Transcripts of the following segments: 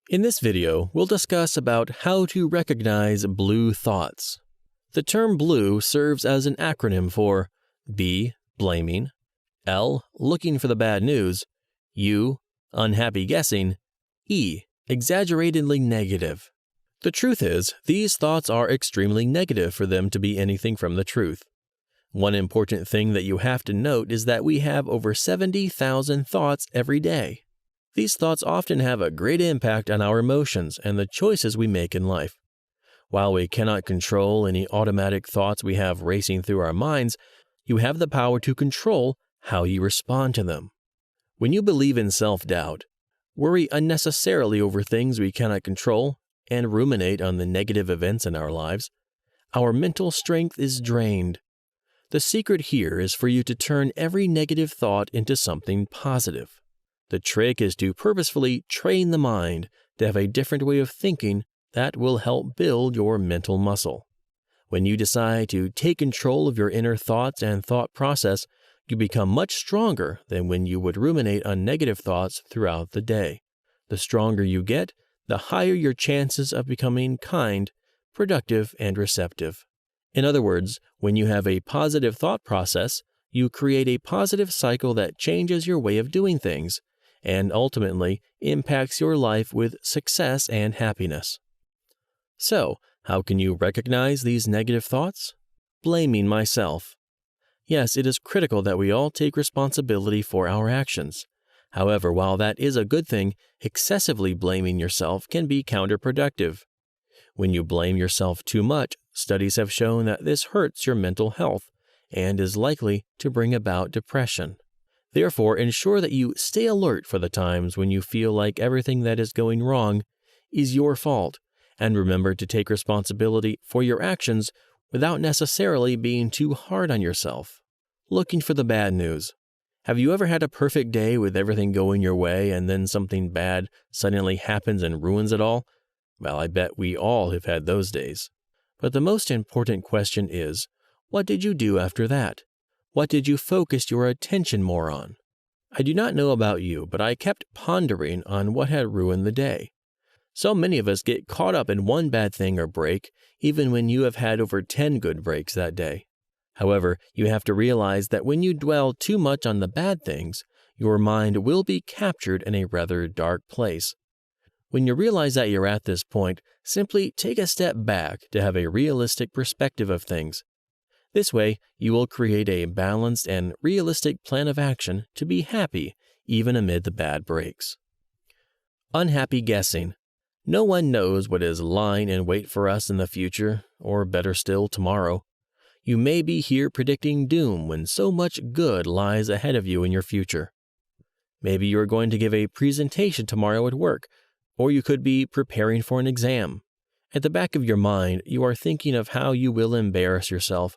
In this video, we'll discuss about how to recognize blue thoughts. The term blue serves as an acronym for B. Blaming, L. Looking for the bad news, U. Unhappy guessing, E. Exaggeratedly negative. The truth is, these thoughts are extremely negative for them to be anything from the truth. One important thing that you have to note is that we have over 70,000 thoughts every day. These thoughts often have a great impact on our emotions and the choices we make in life. While we cannot control any automatic thoughts we have racing through our minds, you have the power to control how you respond to them. When you believe in self-doubt, worry unnecessarily over things we cannot control, and ruminate on the negative events in our lives, our mental strength is drained. The secret here is for you to turn every negative thought into something positive. The trick is to purposefully train the mind to have a different way of thinking that will help build your mental muscle. When you decide to take control of your inner thoughts and thought process, you become much stronger than when you would ruminate on negative thoughts throughout the day. The stronger you get, the higher your chances of becoming kind, productive, and receptive. In other words, when you have a positive thought process, you create a positive cycle that changes your way of doing things and ultimately impacts your life with success and happiness. So, how can you recognize these negative thoughts? Blaming myself. Yes, it is critical that we all take responsibility for our actions. However, while that is a good thing, excessively blaming yourself can be counterproductive. When you blame yourself too much, studies have shown that this hurts your mental health and is likely to bring about depression. Therefore, ensure that you stay alert for the times when you feel like everything that is going wrong is your fault, and remember to take responsibility for your actions without necessarily being too hard on yourself. Looking for the bad news. Have you ever had a perfect day with everything going your way and then something bad suddenly happens and ruins it all? Well, I bet we all have had those days. But the most important question is, what did you do after that? What did you focus your attention more on? I do not know about you, but I kept pondering on what had ruined the day. So many of us get caught up in one bad thing or break, even when you have had over 10 good breaks that day. However, you have to realize that when you dwell too much on the bad things, your mind will be captured in a rather dark place. When you realize that you're at this point, simply take a step back to have a realistic perspective of things. This way, you will create a balanced and realistic plan of action to be happy even amid the bad breaks. Unhappy guessing. No one knows what is lying in wait for us in the future, or better still, tomorrow. You may be here predicting doom when so much good lies ahead of you in your future. Maybe you are going to give a presentation tomorrow at work, or you could be preparing for an exam. At the back of your mind, you are thinking of how you will embarrass yourself,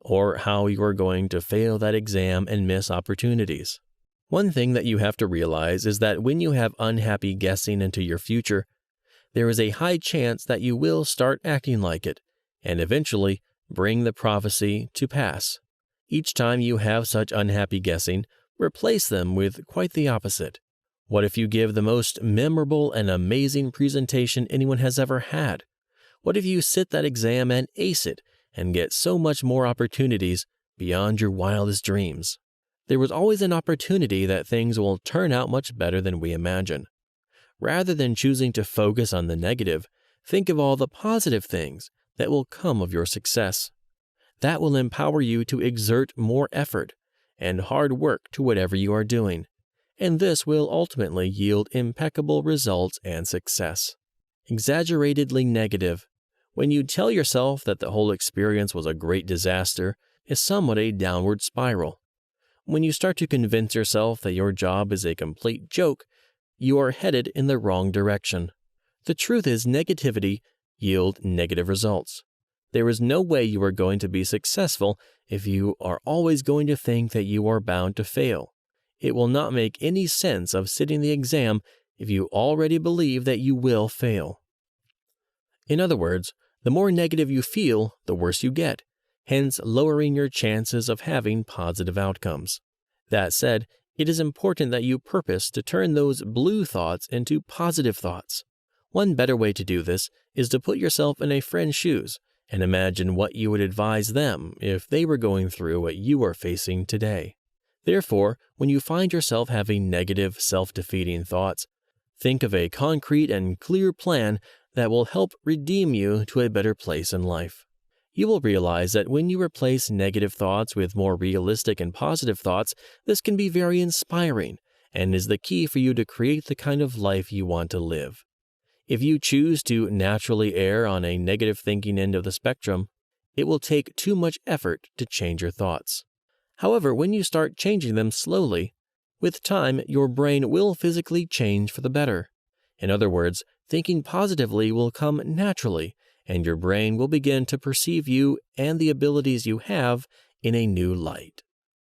or how you are going to fail that exam and miss opportunities. One thing that you have to realize is that when you have unhappy guessing into your future, there is a high chance that you will start acting like it, and eventually bring the prophecy to pass. Each time you have such unhappy guessing, replace them with quite the opposite. What if you give the most memorable and amazing presentation anyone has ever had? What if you sit that exam and ace it and get so much more opportunities beyond your wildest dreams? There is always an opportunity that things will turn out much better than we imagine. Rather than choosing to focus on the negative, think of all the positive things that will come of your success. That will empower you to exert more effort and hard work to whatever you are doing, and this will ultimately yield impeccable results and success. Exaggeratedly negative. When you tell yourself that the whole experience was a great disaster, is somewhat a downward spiral. When you start to convince yourself that your job is a complete joke, you are headed in the wrong direction. The truth is, negativity yields negative results. There is no way you are going to be successful if you are always going to think that you are bound to fail. It will not make any sense of sitting the exam if you already believe that you will fail. In other words, the more negative you feel, the worse you get, hence lowering your chances of having positive outcomes. That said, it is important that you purpose to turn those blue thoughts into positive thoughts. One better way to do this is to put yourself in a friend's shoes and imagine what you would advise them if they were going through what you are facing today. Therefore, when you find yourself having negative, self-defeating thoughts, think of a concrete and clear plan that will help redeem you to a better place in life. You will realize that when you replace negative thoughts with more realistic and positive thoughts, this can be very inspiring and is the key for you to create the kind of life you want to live. If you choose to naturally err on a negative thinking end of the spectrum, it will take too much effort to change your thoughts. However, when you start changing them slowly, with time, your brain will physically change for the better. In other words, thinking positively will come naturally, and your brain will begin to perceive you and the abilities you have in a new light.